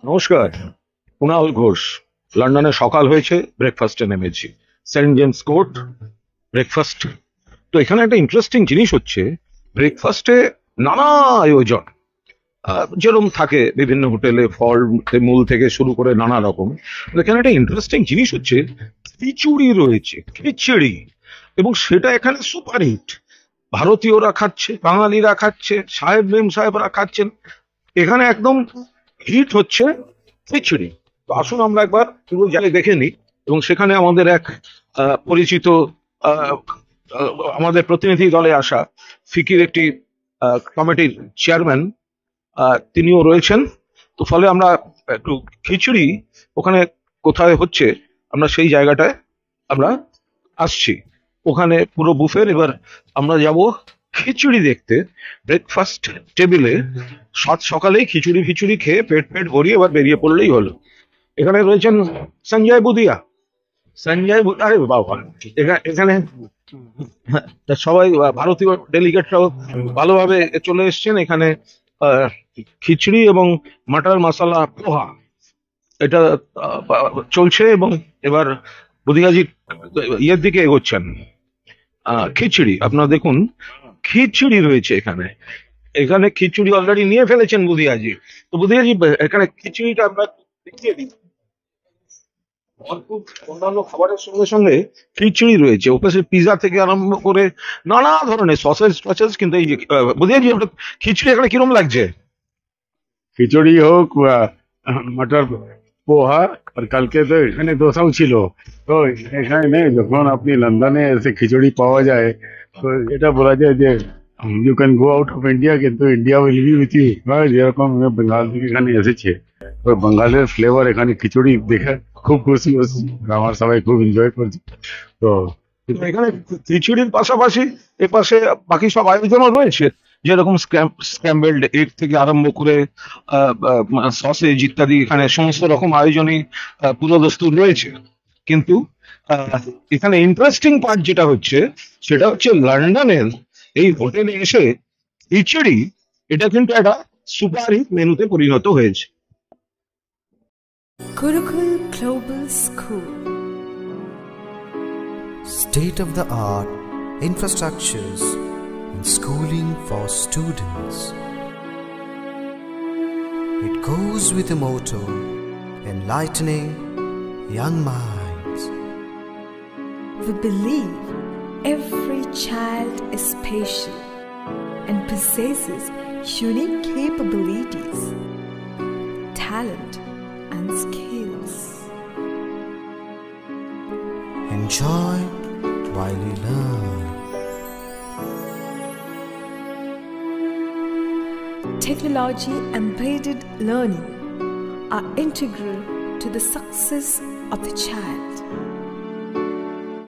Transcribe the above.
নমস্কার। কুণাল ঘোষ। লন্ডনে সকাল হয়েছে, ব্রেকফাস্টে নেমেছি। Saint James Court breakfast. তো এখানে একটা ইন্টারেস্টিং জিনিস হচ্ছে, ব্রেকফাস্টে নানা আয়োজন। যেরকম থাকে বিভিন্ন হোটেলে, ফল মূল থেকে শুরু করে নানা রকম। তো এখানে একটা ইন্টারেস্টিং জিনিস হচ্ছে, খিচুড়ি রয়েছে, খিচুড়ি। এবং সেটা এখানে সুপার হিট। ভারতীয়রা খাচ্ছে, বাঙালিরা খাচ্ছে, সাহেব মেম সাহেবরা খাচ্ছেন। এখানে একদম হিট হচ্ছে খিচুড়ি। তো আসুন আমরা একবার পুরো জায়গায় দেখে নিই। এবং সেখানে আমাদের এক পরিচিত, আহ, আহ, আমাদের প্রতিনিধি দলে আসা ফিকির একটি কমিটির চেয়ারম্যান, তিনিও রয়েছেন। তো ফলে আমরা একটু খিচুড়ি ওখানে কোথায় হচ্ছে, আমরা সেই জায়গাটায় আমরা আসছি। ওখানে পুরো বুফের, এবার আমরা যাব খিচুড়ি দেখতে। ব্রেকফাস্ট টেবিলে সাত সকালেই খিচুড়ি ফিচুড়ি খেয়ে পেট পেট ভরিয়ে এবার বেরিয়ে পড়লেই হলো। এখানে রয়েছেন সঞ্জয় বুদিয়া। আরে বাবা, এখানে তা সবাই ভারতীয় ডেলিগেটরাও ভালোভাবে চলে এসেছেন এখানে। আহ, খিচুড়ি এবং মাটার মশলা পোহা, এটা চলছে। এবং এবার বুদিয়াজি ইয়ের দিকে এগোচ্ছেন। খিচুড়ি আপনারা দেখুন, খিচুড়ি রয়েছে এখানে। এখানে খিচুড়ি অলরেডি নিয়ে ফেলেছেন বুদিয়াজি। তো বুদিয়াজি, এখানে খিচুড়িটা আমরা দেখিয়ে দিই। ভরপুর অন্যান্য খাবারের সঙ্গে সঙ্গে খিচুড়ি রয়েছে, ওপাশে পিৎজা থেকে আরম্ভ করে নানা ধরনের সসেজ টসেজ। কিন্তু এই যে বুদিয়াজি, আপনার খিচুড়ি এখানে কিরম লাগছে? খিচুড়ি হোক বা মটর পোহা, আর কালকে তো এখানে দোসাও ছিল। তো এখানে যখন আপনি লন্ডনে এসে খিচুড়ি পাওয়া যায়, তো এটা বলা যায় যে you can go out of India, কিন্তু India will be with you. যেরকম আমি বেঙ্গল থেকে এখানে এসেছে, তো বাঙালির ফ্লেভার এখানে খিচুড়ি দেখে খুব খুশি হয়েছি। আমার সবাই খুব এনজয় করছে। তো কিন্তু এখানে খিচুড়ির পাশাপাশি এপাশে বাকি সব আয়োজনও রয়েছে, যেরকম স্ক্র্যাম্বলড এগ থেকে আরম্ভ করে সসেজ ইত্যাদি। এখানে সমস্ত রকম আয়োজনই পুরোদস্তুর রয়েছে। কিন্তু আহ, এখানে ইন্টারেস্টিং পার্ট যেটা হচ্ছে, সেটা হচ্ছে লন্ডনের এই হোটেলে এসে খিচুড়ি, এটা কিন্তু একটা সুপার হিট মেনুতে পরিণত হয়েছে। Gurukul Global School. State of the art infrastructures and schooling for students. It goes with the motto, enlightening young minds. We believe every child is special and possesses unique capabilities, talent, and skills. Enjoy while you learn. Technology embedded learning are integral to the success of the child.